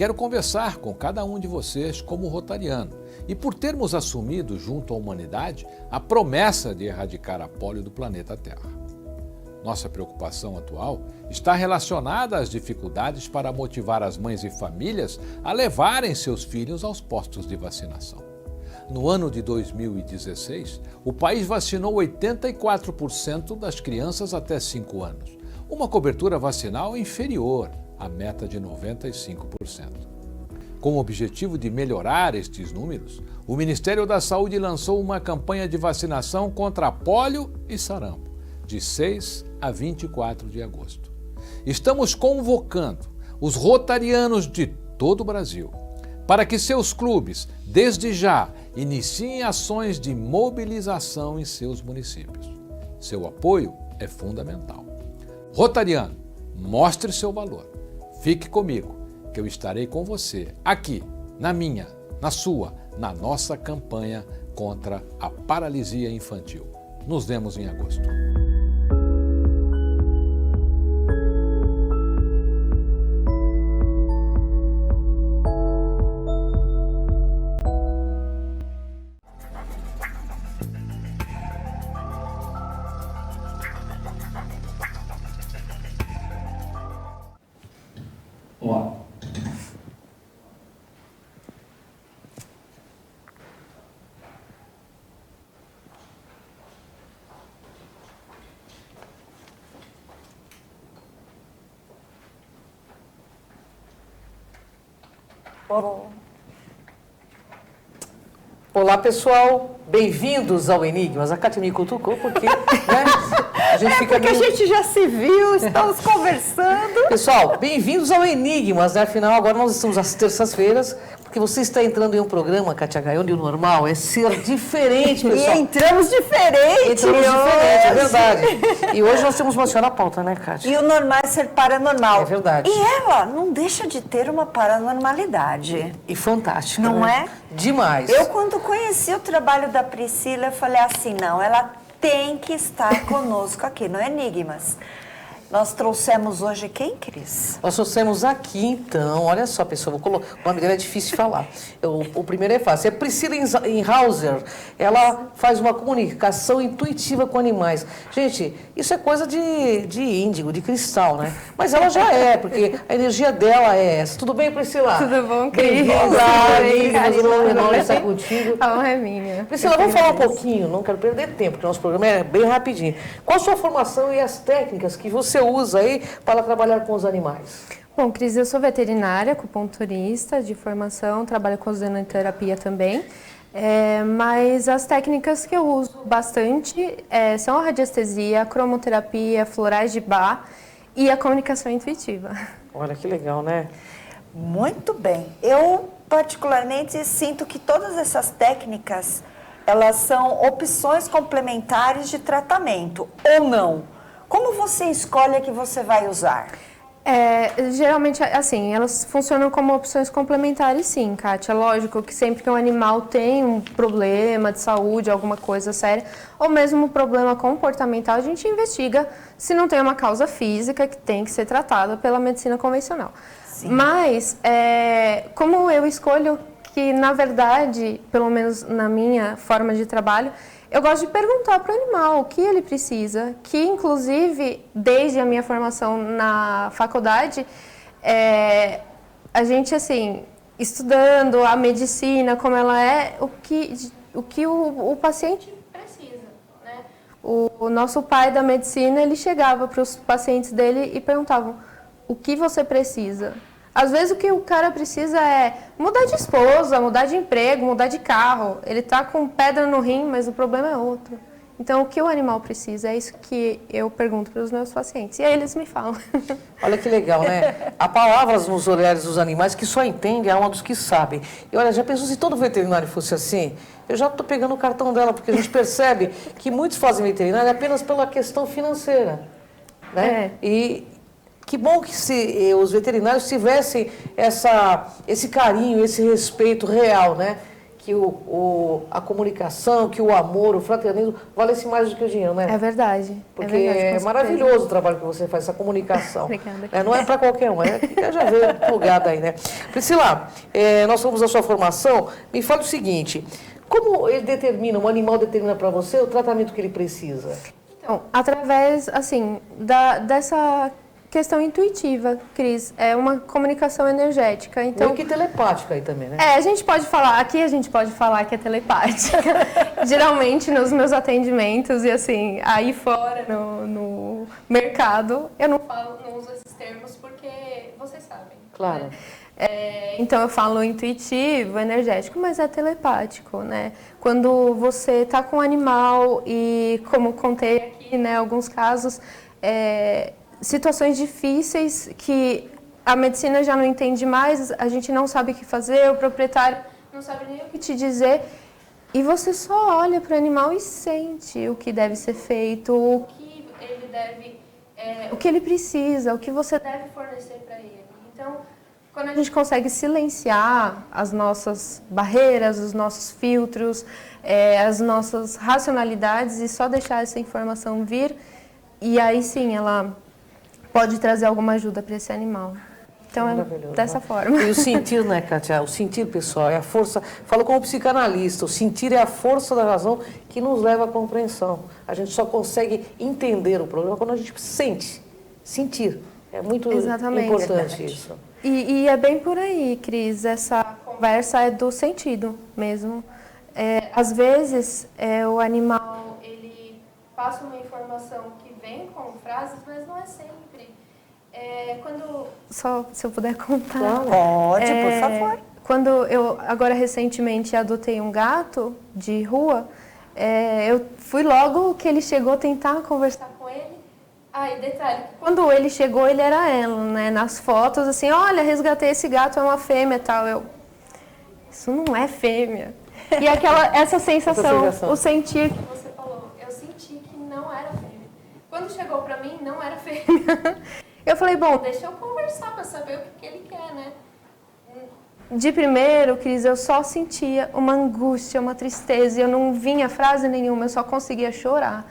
quero conversar com cada um de vocês como rotariano e por termos assumido junto à humanidade a promessa de erradicar a polio do planeta Terra. Nossa preocupação atual está relacionada às dificuldades para motivar as mães e famílias a levarem seus filhos aos postos de vacinação. No ano de 2016, o país vacinou 84% das crianças até 5 anos, uma cobertura vacinal inferior à meta de 95%. Com o objetivo de melhorar estes números, o Ministério da Saúde lançou uma campanha de vacinação contra a polio e sarampo, de 6 a 24 de agosto. Estamos convocando os rotarianos de todo o Brasil para que seus clubes, desde já, iniciem ações de mobilização em seus municípios. Seu apoio é fundamental. Rotariano, mostre seu valor. Fique comigo, que eu estarei com você, aqui, na minha, na sua, na nossa campanha contra a paralisia infantil. Nos vemos em agosto. Olá, pessoal. Bem-vindos ao Enigmas. A Kátia me cutucou porque, né, a gente fica porque meio... a gente já se viu, estamos conversando. Pessoal, bem-vindos ao Enigmas, né? Afinal, agora nós estamos às terças-feiras, porque você está entrando em um programa, Kátia Gaia, onde o normal é ser diferente, pessoal. E entramos diferente. É verdade. E hoje nós temos uma senhora pauta, né, Kátia? E o normal é ser paranormal. É verdade. E ela não deixa de ter uma paranormalidade. E fantástica, não né? é? Demais. Eu, quando conheci o trabalho da Priscila, eu falei assim, não, ela tem que estar conosco aqui no Enigmas. Nós trouxemos hoje quem, Cris? Nós trouxemos aqui, então, olha só, pessoal, vou colocar, o nome dela é difícil de falar. O primeiro é fácil. É Priscila Inhauser. Ela faz uma comunicação intuitiva com animais. Gente, isso é coisa de índigo, de cristal, né? Mas ela já é, porque a energia dela é essa. Tudo bem, Priscila? Tudo bom, Cris? Olá, Priscila, estar contigo. A honra é minha. Priscila, vamos falar um pouquinho, não quero perder tempo, porque o nosso programa é bem rapidinho. Qual a sua formação e as técnicas que você usa aí para trabalhar com os animais? Bom, Cris, eu sou veterinária, acupunturista de formação, trabalho com ozonoterapia também, mas as técnicas que eu uso bastante são a radiestesia, a cromoterapia, florais de Bach e a comunicação intuitiva. Olha que legal, né? Muito bem. Eu, particularmente, sinto que todas essas técnicas, elas são opções complementares de tratamento, ou não? Como você escolhe a que você vai usar? Geralmente, assim, elas funcionam como opções complementares, sim, Kátia. Lógico que sempre que um animal tem um problema de saúde, alguma coisa séria, ou mesmo um problema comportamental, a gente investiga se não tem uma causa física que tem que ser tratada pela medicina convencional. Sim. Mas, como eu escolho que, na verdade, pelo menos na minha forma de trabalho, eu gosto de perguntar para o animal o que ele precisa, que inclusive, desde a minha formação na faculdade, a gente, assim, estudando a medicina, como ela é, o que o paciente precisa, né? O nosso pai da medicina, ele chegava para os pacientes dele e perguntava, o que você precisa? Às vezes o que o cara precisa é mudar de esposa, mudar de emprego, mudar de carro. Ele está com pedra no rim, mas o problema é outro. Então, o que o animal precisa? É isso que eu pergunto para os meus pacientes. E aí eles me falam. Olha que legal, né? Há palavras nos olhares dos animais que só entendem a alma dos que sabem. E olha, já pensou se todo veterinário fosse assim? Eu já estou pegando o cartão dela, porque a gente percebe que muitos fazem veterinário apenas pela questão financeira, né? E que bom que os veterinários tivessem esse carinho, esse respeito real, né? que a comunicação, que o amor, o fraternismo valesse mais do que o dinheiro, né? É verdade. Porque é, verdade, é maravilhoso o trabalho que você faz, essa comunicação. Obrigada. Não é para qualquer um, que já veio plugada aí, né? Priscila, nós somos a sua formação. Me fala o seguinte, como ele determina, um animal determina para você o tratamento que ele precisa? Então, através, assim, dessa questão intuitiva, Cris, é uma comunicação energética. Então, Meio que telepática aí também, né? a gente pode falar, aqui a gente pode falar que é telepática. Geralmente nos meus atendimentos e assim, aí fora no mercado, eu não uso esses termos porque vocês sabem. Claro. Né? Então eu falo intuitivo, energético, mas é telepático, né? Quando você está com um animal e, como contei aqui, né, alguns casos, situações difíceis que a medicina já não entende mais, a gente não sabe o que fazer, o proprietário não sabe nem o que te dizer, e você só olha para o animal e sente o que deve ser feito, o que ele deve, o que ele precisa, o que você deve fornecer para ele. Então, quando a gente consegue silenciar as nossas barreiras, os nossos filtros, as nossas racionalidades e só deixar essa informação vir, e aí sim ela pode trazer alguma ajuda para esse animal. Então, é dessa forma. E o sentir, né, Kátia? O sentir, pessoal, é a força... Falo como psicanalista, o sentir é a força da razão que nos leva à compreensão. A gente só consegue entender o problema quando a gente sente, sentir. É muito importante isso. E é bem por aí, Cris. Essa conversa é do sentido mesmo. Às vezes, o animal, ele passa uma informação que vem com frases, mas não é sempre. Só se eu puder contar. Pode, por favor. Quando eu, agora recentemente, adotei um gato de rua, eu fui logo que ele chegou tentar conversar com ele. E detalhe, quando ele chegou, ele era ela, né? Nas fotos, assim, olha, resgatei esse gato, é uma fêmea e tal. Isso não é fêmea. E essa sensação, o sentir que você falou, eu senti que não era fêmea. Quando chegou pra mim, não era fêmea. Eu falei, bom, deixa eu conversar pra saber o que ele quer, né? De primeiro, Cris, eu só sentia uma angústia, uma tristeza, e eu não vinha frase nenhuma, eu só conseguia chorar.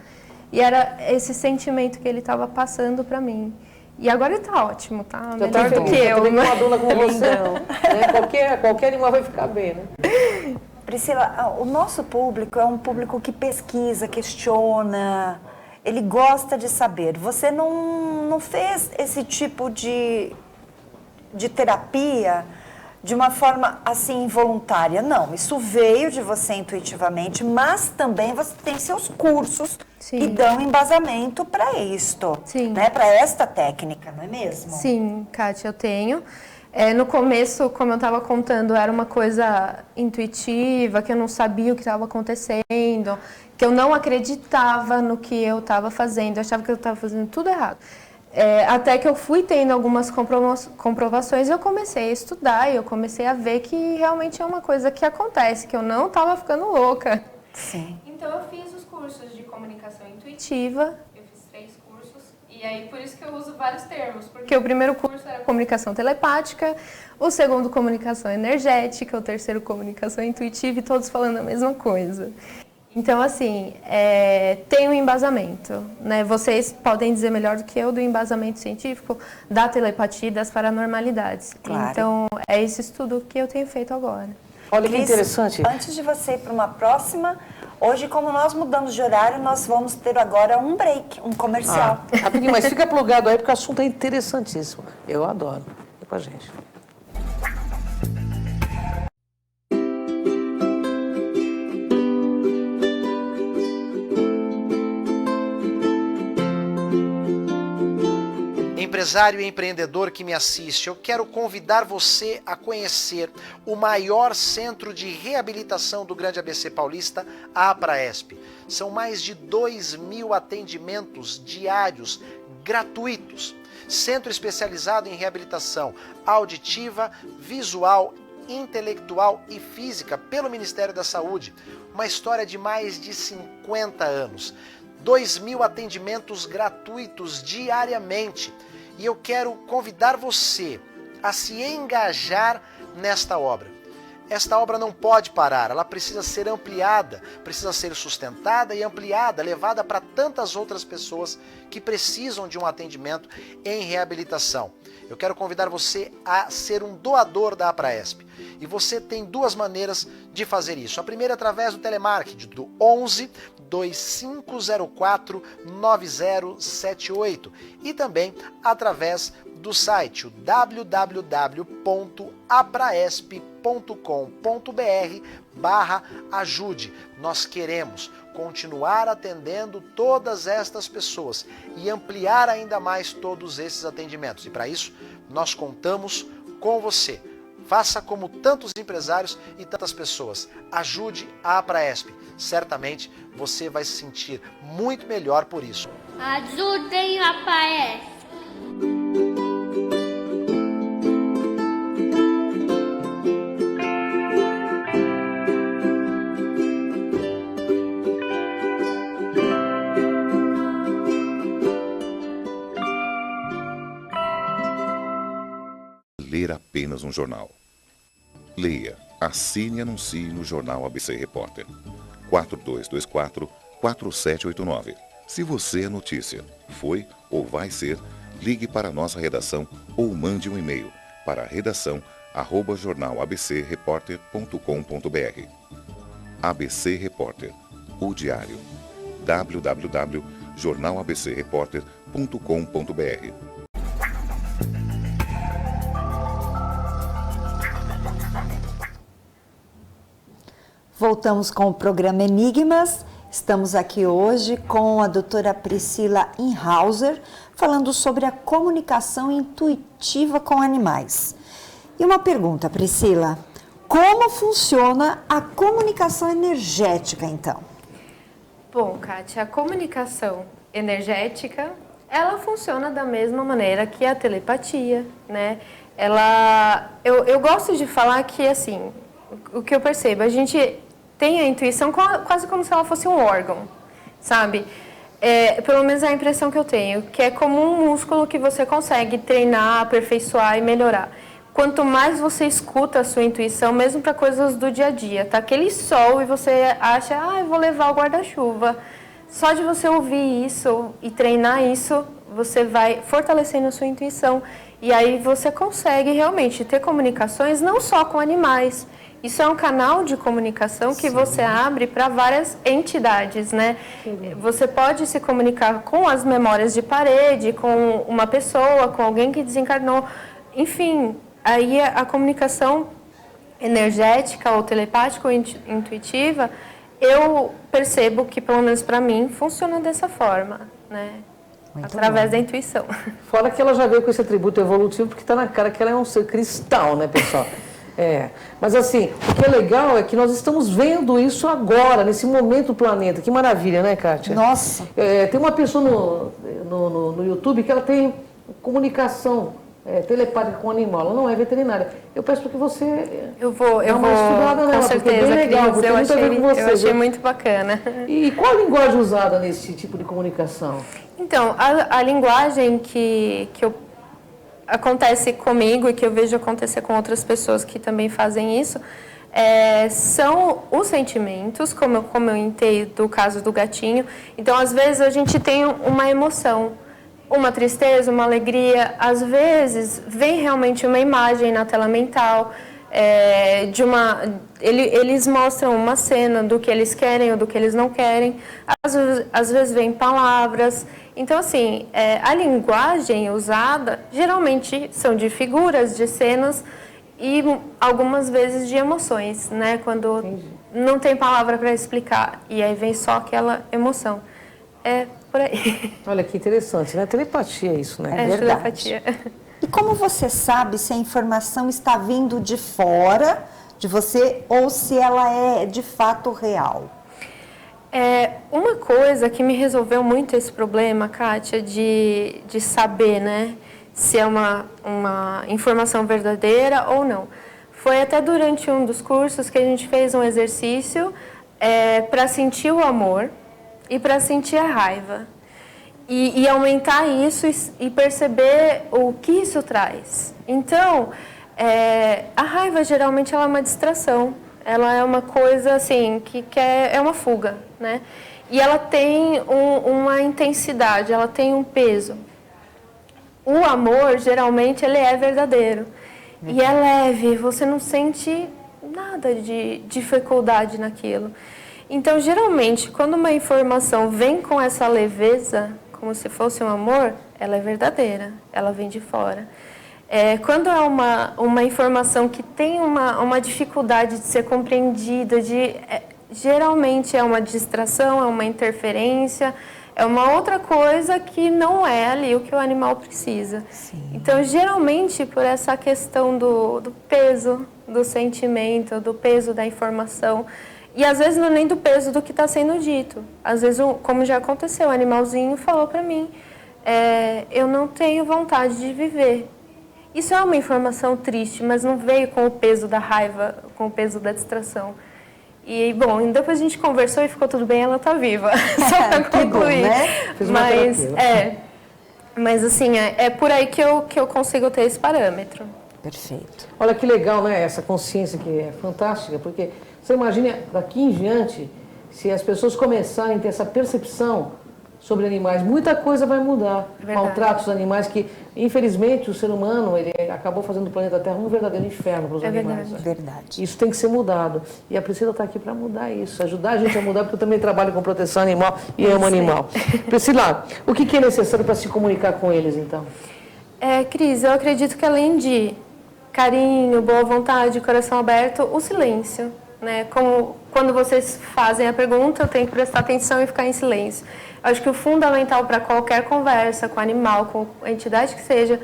E era esse sentimento que ele estava passando pra mim. E agora ele tá ótimo, tá? Melhor do que eu. Tem uma dona como você, né? Qualquer animal vai ficar bem, né? Priscila, o nosso público é um público que pesquisa, questiona, ele gosta de saber. Você não fez esse tipo de terapia de uma forma assim involuntária, não. Isso veio de você intuitivamente, mas também você tem seus cursos que dão embasamento para isto, né? Para esta técnica, não é mesmo? Sim, Kátia, eu tenho. No começo, como eu estava contando, era uma coisa intuitiva, que eu não sabia o que estava acontecendo, que eu não acreditava no que eu estava fazendo, eu achava que eu estava fazendo tudo errado. Até que eu fui tendo algumas comprovações, eu comecei a estudar e eu comecei a ver que realmente é uma coisa que acontece, que eu não estava ficando louca. Sim. Então eu fiz os cursos de comunicação intuitiva, eu fiz 3 cursos, e aí por isso que eu uso vários termos, porque o primeiro curso era comunicação telepática, o segundo comunicação energética, o terceiro comunicação intuitiva e todos falando a mesma coisa. Então, assim, tem um embasamento, né? Vocês podem dizer melhor do que eu do embasamento científico da telepatia e das paranormalidades. Claro. Então, é esse estudo que eu tenho feito agora. Olha que interessante. Antes de você ir para uma próxima, hoje, como nós mudamos de horário, nós vamos ter agora um break, um comercial. Rapidinho, mas fica plugado aí porque o assunto é interessantíssimo. Eu adoro. Fica com a gente. Empresário e empreendedor que me assiste, eu quero convidar você a conhecer o maior centro de reabilitação do Grande ABC Paulista, a Apraesp. São mais de 2.000 atendimentos diários gratuitos. Centro especializado em reabilitação auditiva, visual, intelectual e física pelo Ministério da Saúde. Uma história de mais de 50 anos. 2.000 atendimentos gratuitos diariamente. E eu quero convidar você a se engajar nesta obra. esta obra não pode parar, ela precisa ser ampliada, precisa ser sustentada e ampliada, levada para tantas outras pessoas que precisam de um atendimento em reabilitação. Eu quero convidar você a ser um doador da APRAESP. E você tem duas maneiras de fazer isso. A primeira é através do telemarketing, do 11 2504 9078. E também através do site, o www.apraesp.com.br/ajude. Nós queremos continuar atendendo todas estas pessoas e ampliar ainda mais todos esses atendimentos. E para isso, nós contamos com você. Faça como tantos empresários e tantas pessoas. Ajude a APRAESP. Certamente você vai se sentir muito melhor por isso. Ajudem a APRAESP. Ler apenas um jornal. Leia, assine e anuncie no Jornal ABC Repórter. 4224-4789. Se você é notícia, foi ou vai ser, ligue para a nossa redação ou mande um e-mail para redação@jornalabcreporter.com.br. ABC Repórter, o diário. www.jornalabcreporter.com.br. Voltamos com o programa Enigmas. Estamos aqui hoje com a doutora Priscila Inhauser, falando sobre a comunicação intuitiva com animais. E uma pergunta, Priscila: como funciona a comunicação energética, então? Bom, Kátia, a comunicação energética, ela funciona da mesma maneira que a telepatia, né? Eu gosto de falar que, assim, o que eu percebo, a gente tem a intuição quase como se ela fosse um órgão, sabe? Pelo menos é a impressão que eu tenho, que é como um músculo que você consegue treinar, aperfeiçoar e melhorar. Quanto mais você escuta a sua intuição, mesmo para coisas do dia a dia, tá aquele sol e você acha, eu vou levar o guarda-chuva. Só de você ouvir isso e treinar isso, você vai fortalecendo a sua intuição. E aí você consegue realmente ter comunicações não só com animais. Isso é um canal de comunicação que você abre para várias entidades, né? Você pode se comunicar com as memórias de parede, com uma pessoa, com alguém que desencarnou. Enfim, aí a comunicação energética ou telepática ou intuitiva, eu percebo que, pelo menos para mim, funciona dessa forma, né? Através da intuição. Fora que ela já veio com esse atributo evolutivo, porque está na cara que ela é um ser cristal, né, pessoal? Mas assim, o que é legal é que nós estamos vendo isso agora, nesse momento do planeta. Que maravilha, né, Kátia? Nossa! Tem uma pessoa no YouTube que ela tem comunicação telepática com o animal. Ela não é veterinária. Eu peço para que você... Eu vou estudada nela, com certeza, é bem legal, Cris, eu achei muito bacana. E qual a linguagem usada nesse tipo de comunicação? Então, a linguagem que acontece comigo e que eu vejo acontecer com outras pessoas que também fazem isso, são os sentimentos, como eu entendo do caso do gatinho. Então, às vezes, a gente tem uma emoção, uma tristeza, uma alegria. Às vezes, vem realmente uma imagem na tela mental, eles mostram uma cena do que eles querem ou do que eles não querem. Às vezes vem palavras. Então, assim, a linguagem usada geralmente são de figuras, de cenas e algumas vezes de emoções, né? Quando não tem palavra para explicar e aí vem só aquela emoção. É por aí. Olha que interessante, né? Telepatia é isso, né? É verdade. Telepatia. E como você sabe se a informação está vindo de fora de você ou se ela é de fato real? Uma coisa que me resolveu muito esse problema, Kátia, de saber, né, se é uma informação verdadeira ou não, foi até durante um dos cursos que a gente fez um exercício para sentir o amor e para sentir a raiva. E aumentar isso e perceber o que isso traz. Então, a raiva, geralmente, ela é uma distração. Ela é uma coisa, assim, é uma fuga, né? E ela tem uma intensidade, ela tem um peso. O amor, geralmente, ele é verdadeiro. E é leve, você não sente nada de dificuldade naquilo. Então, geralmente, quando uma informação vem com essa leveza, como se fosse um amor, ela é verdadeira, ela vem de fora. Quando é uma informação que tem uma dificuldade de ser compreendida, geralmente é uma distração, é uma interferência, é uma outra coisa que não é ali o que o animal precisa. Sim. Então, geralmente, por essa questão do peso do sentimento, do peso da informação, e às vezes não é nem do peso do que está sendo dito. Às vezes, como já aconteceu, o animalzinho falou para mim, eu não tenho vontade de viver. Isso é uma informação triste, mas não veio com o peso da raiva, com o peso da distração. E, bom, depois a gente conversou e ficou tudo bem, ela está viva. Só para concluir. Bom, né? Mas assim, é por aí que eu consigo ter esse parâmetro. Perfeito. Olha que legal, né? Essa consciência que é fantástica, porque você imagina daqui em diante, se as pessoas começarem a ter essa percepção sobre animais, muita coisa vai mudar. Verdade. Maltratos dos animais que, infelizmente, o ser humano ele acabou fazendo do planeta Terra um verdadeiro inferno para os animais. Verdade. Isso tem que ser mudado. E a Priscila está aqui para mudar isso, ajudar a gente a mudar, porque eu também trabalho com proteção animal e amo animal. Priscila, o que é necessário para se comunicar com eles, então? Cris, eu acredito que além de carinho, boa vontade, coração aberto, o silêncio. Né? Como quando vocês fazem a pergunta, eu tenho que prestar atenção e ficar em silêncio. Acho que o fundamental para qualquer conversa com animal, com a entidade que seja,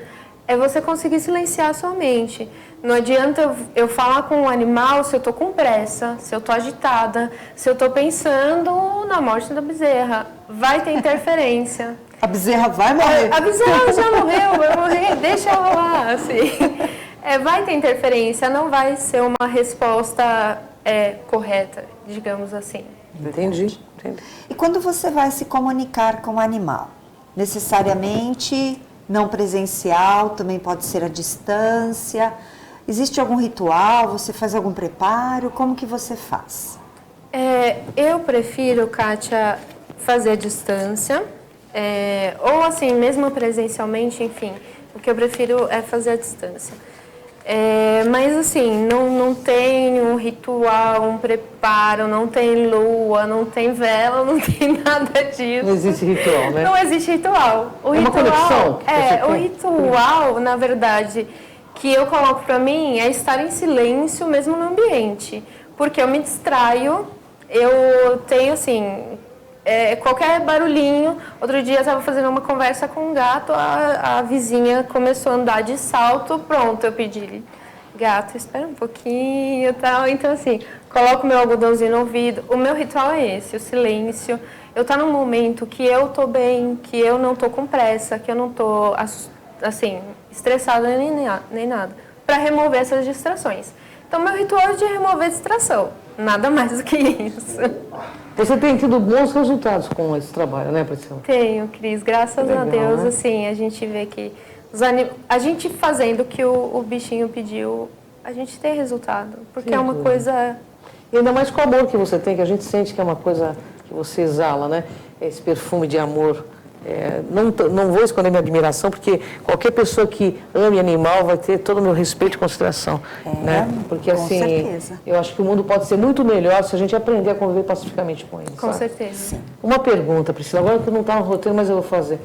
é você conseguir silenciar a sua mente. Não adianta eu falar com o animal se eu estou com pressa, se eu estou agitada, se eu estou pensando na morte da bezerra. Vai ter interferência. A bezerra vai morrer. A bezerra já morreu, vai morrer, deixa ela lá. Assim. Vai ter interferência, não vai ser uma resposta correta, digamos assim. Entendi. E quando você vai se comunicar com o animal? Necessariamente não presencial, também pode ser à distância. Existe algum ritual? Você faz algum preparo? Como que você faz? Eu prefiro, Kátia, fazer à distância. Ou assim, mesmo presencialmente, enfim. O que eu prefiro é fazer à distância. Mas assim, não tem um ritual, um preparo, não tem lua, não tem vela, não tem nada disso. Não existe ritual, né? Não existe ritual. Uma conexão? O ritual, na verdade, que eu coloco pra mim é estar em silêncio mesmo no ambiente. Porque eu me distraio, eu tenho assim... qualquer barulhinho. Outro dia eu estava fazendo uma conversa com um gato, a vizinha começou a andar de salto, pronto, eu pedi, gato, espera um pouquinho e tal. Então assim, coloco meu algodãozinho no ouvido. O meu ritual é esse, o silêncio. Eu estou num momento que eu estou bem, que eu não estou com pressa, que eu não estou assim, estressada nem nada, para remover essas distrações. Então meu ritual é de remover distração, nada mais do que isso. Você tem tido bons resultados com esse trabalho, né, Priscila? Tenho, Cris. Graças a Deus, né? Assim, a gente vê que a gente fazendo o que o bichinho pediu, a gente tem resultado. Porque é uma coisa... E ainda mais com o amor que você tem, que a gente sente que é uma coisa que você exala, né? Esse perfume de amor. Não vou esconder minha admiração, porque qualquer pessoa que ame animal vai ter todo o meu respeito e consideração. Né? Porque assim, certeza. Eu acho que o mundo pode ser muito melhor se a gente aprender a conviver pacificamente com eles. Com sabe? certeza. Sim. Uma pergunta, Priscila, agora que não está no roteiro, mas eu vou fazer.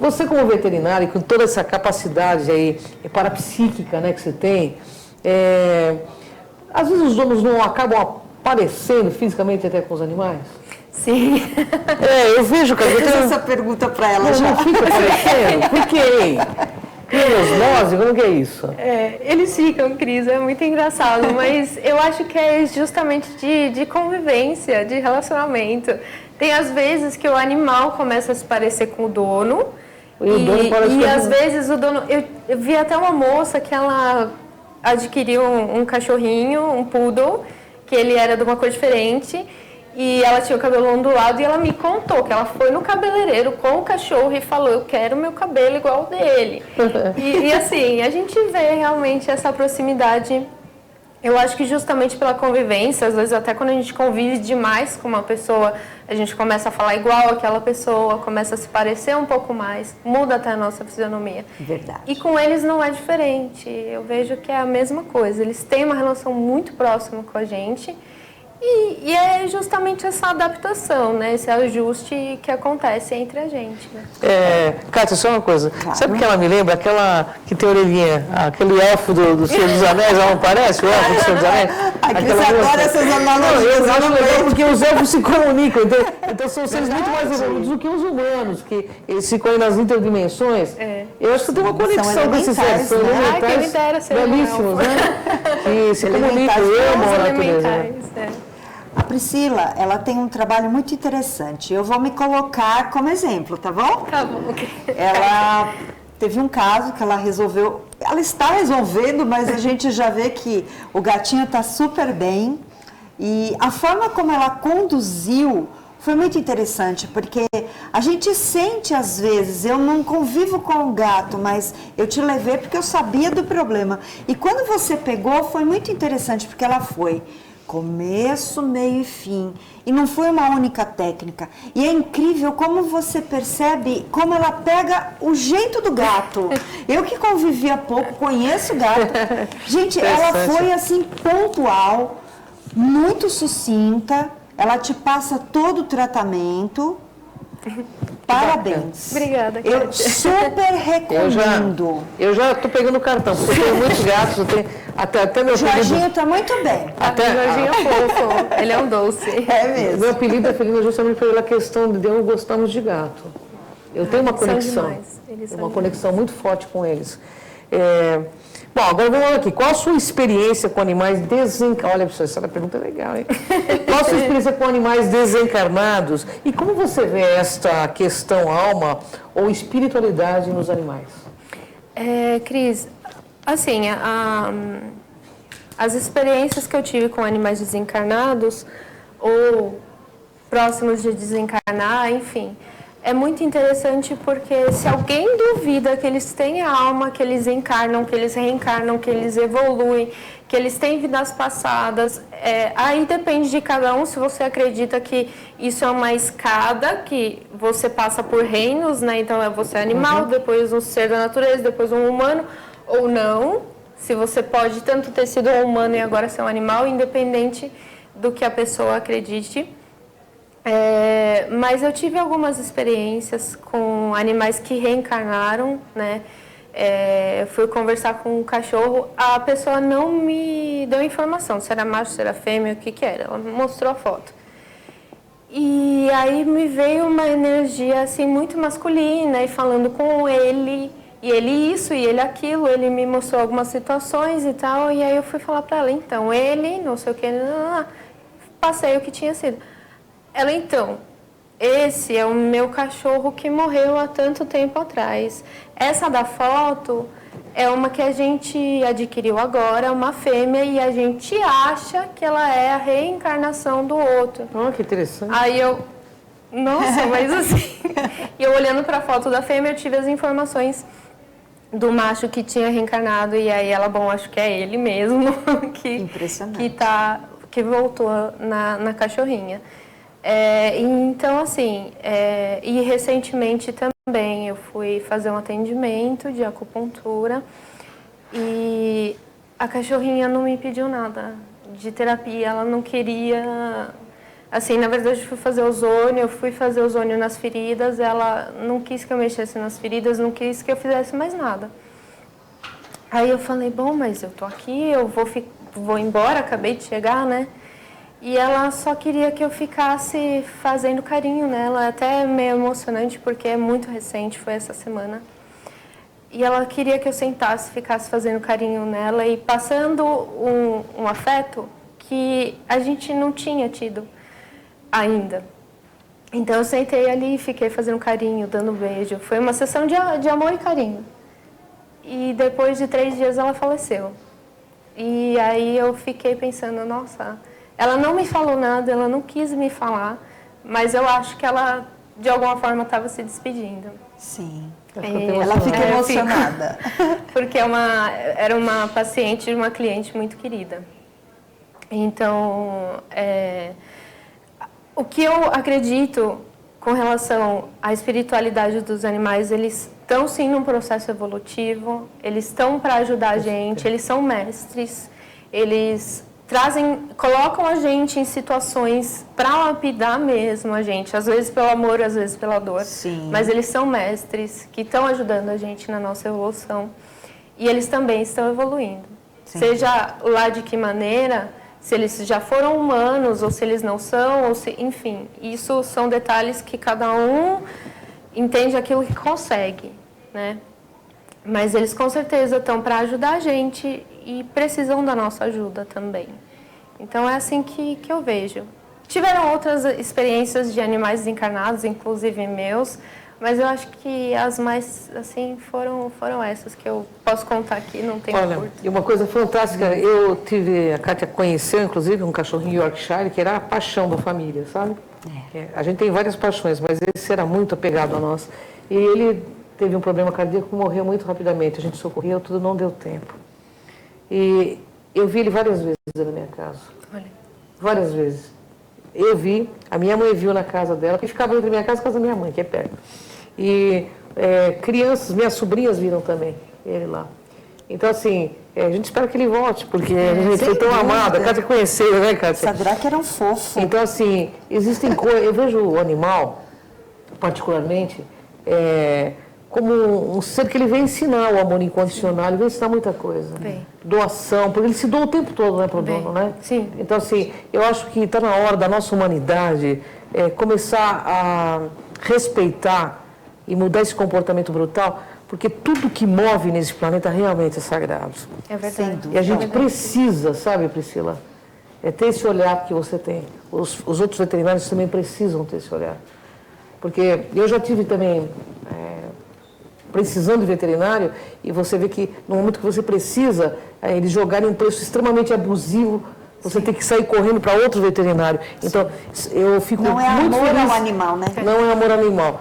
Você como veterinário, com toda essa capacidade aí parapsíquica, né, que você tem, às vezes os donos não acabam aparecendo fisicamente até com os animais? Sim. Eu vejo, cara. Eu fiz essa pergunta para ela já. Não fica aparecendo? Por quê? Osmose? Como que é isso? Eles ficam, Cris, é muito engraçado, mas eu acho que é justamente de convivência, de relacionamento. Tem às vezes que o animal começa a se parecer com o dono. E às vezes o dono... Eu vi até uma moça que ela adquiriu um cachorrinho, um poodle, que ele era de uma cor diferente. E ela tinha o cabelo ondulado e ela me contou que ela foi no cabeleireiro com o cachorro e falou, eu quero meu cabelo igual o dele. E assim, a gente vê realmente essa proximidade. Eu acho que justamente pela convivência, às vezes até quando a gente convive demais com uma pessoa, a gente começa a falar igual àquela pessoa, começa a se parecer um pouco mais, muda até a nossa fisionomia. Verdade. E com eles não é diferente, eu vejo que é a mesma coisa, eles têm uma relação muito próxima com a gente. E é justamente essa adaptação, né? Esse ajuste que acontece entre a gente. Né? Kátia, só uma coisa. Claro. Sabe o que ela me lembra? Aquela que tem orelhinha, aquele elfo do Senhor dos Anéis, ela não parece o elfo do Senhor dos Anéis? Você adora essas analogias. Eu acho legal porque os elfos se comunicam, então são seres muito mais evoluídos do que os humanos, que eles se conhecem nas interdimensões. Eu acho que tem uma conexão com esses seres, são elementares, Ai, quem me dera ser belíssimos, um elfo. né? Que se comunicam, Elementares, amam a Os natureza. elementares, A Priscila, ela tem um trabalho muito interessante. Eu vou me colocar como exemplo, tá bom? Tá bom. Ela teve um caso que ela resolveu, ela está resolvendo, mas a gente já vê que o gatinho está super bem. E a forma como ela conduziu foi muito interessante, porque a gente sente às vezes, eu não convivo com o gato, mas eu te levei porque eu sabia do problema. E quando você pegou, foi muito interessante, porque ela foi começo, meio e fim. E não foi uma única técnica. E é incrível como você percebe como ela pega o jeito do gato. Eu que convivi há pouco, conheço o gato. Gente, ela foi assim pontual, muito sucinta. Ela te passa todo o tratamento. Parabéns. Obrigada, Eu Kátia. super recomendo. Eu já estou pegando o cartão, porque eu tenho muitos gatos, eu tenho, até meu O Jorginho apelido... está muito bem. Até, O Jorginho é fofo, ele é um doce. É mesmo. Meu apelido é Felina justamente pela questão de eu gostamos de gato. Eu tenho uma Eles são conexão, demais, eles são uma conexão muito forte com eles. Bom, agora vamos lá aqui. Qual a sua experiência com animais desencarnados? Olha, pessoal, essa pergunta é legal, hein? Qual a sua experiência com animais desencarnados? E como você vê esta questão alma ou espiritualidade nos animais? Cris, assim, as experiências que eu tive com animais desencarnados ou próximos de desencarnar, enfim, é muito interessante porque se alguém duvida que eles têm a alma, que eles encarnam, que eles reencarnam, que eles evoluem, que eles têm vidas passadas, aí depende de cada um se você acredita que isso é uma escada, que você passa por reinos, né? Então você é animal, depois um ser da natureza, depois um humano, ou não. Se você pode tanto ter sido um humano e agora ser um animal, independente do que a pessoa acredite. Mas eu tive algumas experiências com animais que reencarnaram, né? Eu fui conversar com um cachorro, a pessoa não me deu informação se era macho, se era fêmea, o que era. Ela me mostrou a foto. E aí me veio uma energia assim muito masculina e falando com ele, e ele isso, e ele aquilo, ele me mostrou algumas situações e tal, e aí eu fui falar pra ela, então, ele, não sei o que, passei o que tinha sido. Ela, então, esse é o meu cachorro que morreu há tanto tempo atrás. Essa da foto é uma que a gente adquiriu agora, uma fêmea, e a gente acha que ela é a reencarnação do outro. Oh, que interessante. Aí eu, nossa, mas assim... E eu olhando para a foto da fêmea, eu tive as informações do macho que tinha reencarnado, e aí ela, bom, acho que é ele mesmo Impressionante. que voltou na cachorrinha. Então, assim, e recentemente também eu fui fazer um atendimento de acupuntura e a cachorrinha não me pediu nada de terapia, ela não queria... Assim, na verdade, eu fui fazer ozônio nas feridas, ela não quis que eu mexesse nas feridas, não quis que eu fizesse mais nada. Aí eu falei, bom, mas eu tô aqui, eu vou embora, acabei de chegar, né? E ela só queria que eu ficasse fazendo carinho nela, até meio emocionante, porque é muito recente, foi essa semana. E ela queria que eu sentasse, ficasse fazendo carinho nela e passando um afeto que a gente não tinha tido ainda. Então eu sentei ali e fiquei fazendo carinho, dando beijo. Foi uma sessão de amor e carinho. E depois de 3 dias ela faleceu. E aí eu fiquei pensando, nossa... Ela não me falou nada, ela não quis me falar, mas eu acho que ela, de alguma forma, estava se despedindo. Sim. É, Ela fica eu emocionada. Porque era uma paciente de uma cliente muito querida. Então, o que eu acredito com relação à espiritualidade dos animais, eles estão sim num processo evolutivo, eles estão para ajudar a gente, eles são mestres, eles colocam a gente em situações para lapidar mesmo a gente, às vezes pelo amor, às vezes pela dor. Sim. Mas eles são mestres que estão ajudando a gente na nossa evolução e eles também estão evoluindo. Sim. Seja lá de que maneira, se eles já foram humanos ou se eles não são, ou se, enfim, isso são detalhes que cada um entende aquilo que consegue, né? Mas eles com certeza estão para ajudar a gente e precisam da nossa ajuda também. Então é assim que eu vejo. Tiveram outras experiências de animais desencarnados, inclusive meus, mas eu acho que as mais, assim, foram essas que eu posso contar aqui, não tem Olha, curto. e uma coisa fantástica, eu tive, a Kátia conheceu, inclusive, um cachorrinho Yorkshire, que era a paixão da família, sabe? A gente tem várias paixões, mas esse era muito apegado a nós. E ele teve um problema cardíaco, morreu muito rapidamente, a gente socorreu, tudo não deu tempo. E eu vi ele várias vezes na minha casa. Olha. Várias vezes. Eu vi, a minha mãe viu na casa dela, que ficava entre minha casa e a casa da minha mãe, que é perto. E crianças, minhas sobrinhas viram também ele lá. Então, assim, a gente espera que ele volte, porque a gente foi tão amado. A Kátia conheceu, né, Kátia? Essa Drac era um fofo. Então, assim, existem coisas... Eu vejo o animal, particularmente, como um ser que ele vem ensinar o amor incondicional, ele vem ensinar muita coisa. Vem. Doação, porque ele se doa o tempo todo, né, pro Vem. dono, né? Sim. Então, assim, eu acho que está na hora da nossa humanidade começar a respeitar e mudar esse comportamento brutal, porque tudo que move nesse planeta realmente é sagrado. É verdade. E a gente precisa, sabe, Priscila, ter esse olhar que você tem. Os outros veterinários também precisam ter esse olhar. Porque eu já tive também precisando de veterinário, e você vê que no momento que você precisa, eles jogarem um preço extremamente abusivo, você tem que sair correndo para outro veterinário. Então, eu fico Não é muito amor feliz. ao animal, né? Não é amor ao animal.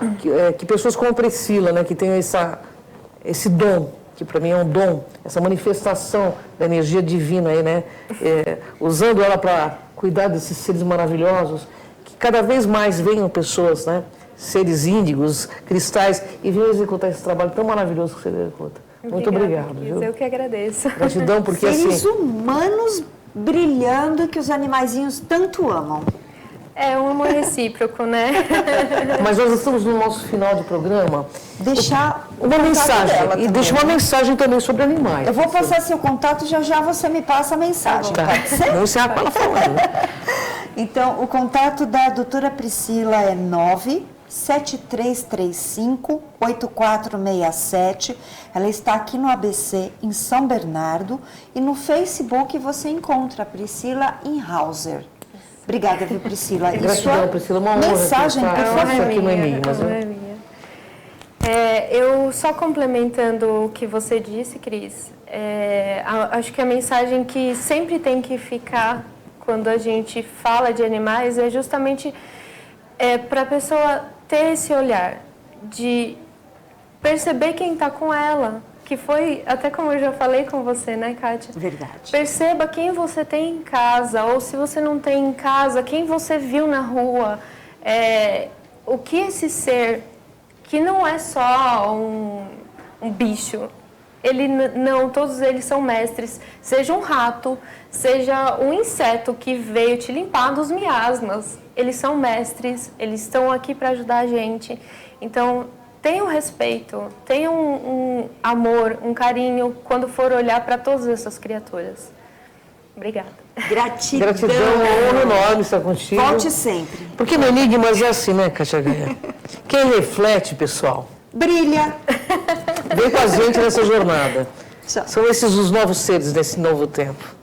Que pessoas como a Priscila, né, que tem esse dom, que para mim é um dom, essa manifestação da energia divina aí, né, usando ela para cuidar desses seres maravilhosos, que cada vez mais venham pessoas, né, seres índigos, cristais, e venham executar esse trabalho tão maravilhoso que você executa. Muito obrigado. Cris, Viu? eu que agradeço. Gratidão, porque Seres assim... humanos brilhando que os animaizinhos tanto amam. É um amor recíproco, né? Mas nós estamos no nosso final de programa. Deixar o Uma contato mensagem, dela e também, deixa uma né? mensagem também sobre animais. Eu vou passar seu contato e já você me passa a mensagem. Tá. Pode ser? Vamos encerrar com ela falando. Então, o contato da doutora Priscila é 97335-8467. Ela está aqui no ABC, em São Bernardo. E no Facebook você encontra a Priscila Inhauser. Obrigada, viu, Priscila? E Gratidão, sua Priscila. Uma honra mensagem, ter por essa- favor. Isso aqui não é minha, mas não é minha. Eu só complementando o que você disse, Cris, acho que a mensagem que sempre tem que ficar quando a gente fala de animais é justamente para a pessoa ter esse olhar de perceber quem está com ela, que foi, até como eu já falei com você, né, Kátia? Verdade. Perceba quem você tem em casa, ou se você não tem em casa, quem você viu na rua. O que esse ser, que não é só um bicho, não, todos eles são mestres. Seja um rato, seja um inseto que veio te limpar dos miasmas, eles são mestres, eles estão aqui para ajudar a gente. Então, tenha um respeito, tenha um amor, um carinho quando for olhar para todas essas criaturas. Obrigada. Gratidão. Gratidão, uma honra enorme estar contigo. Volte sempre. Porque no Enigmas é assim, né, Kátia Gaia? Quem reflete, pessoal, Brilha. vem com a gente nessa jornada. Tchau. São esses os novos seres desse novo tempo.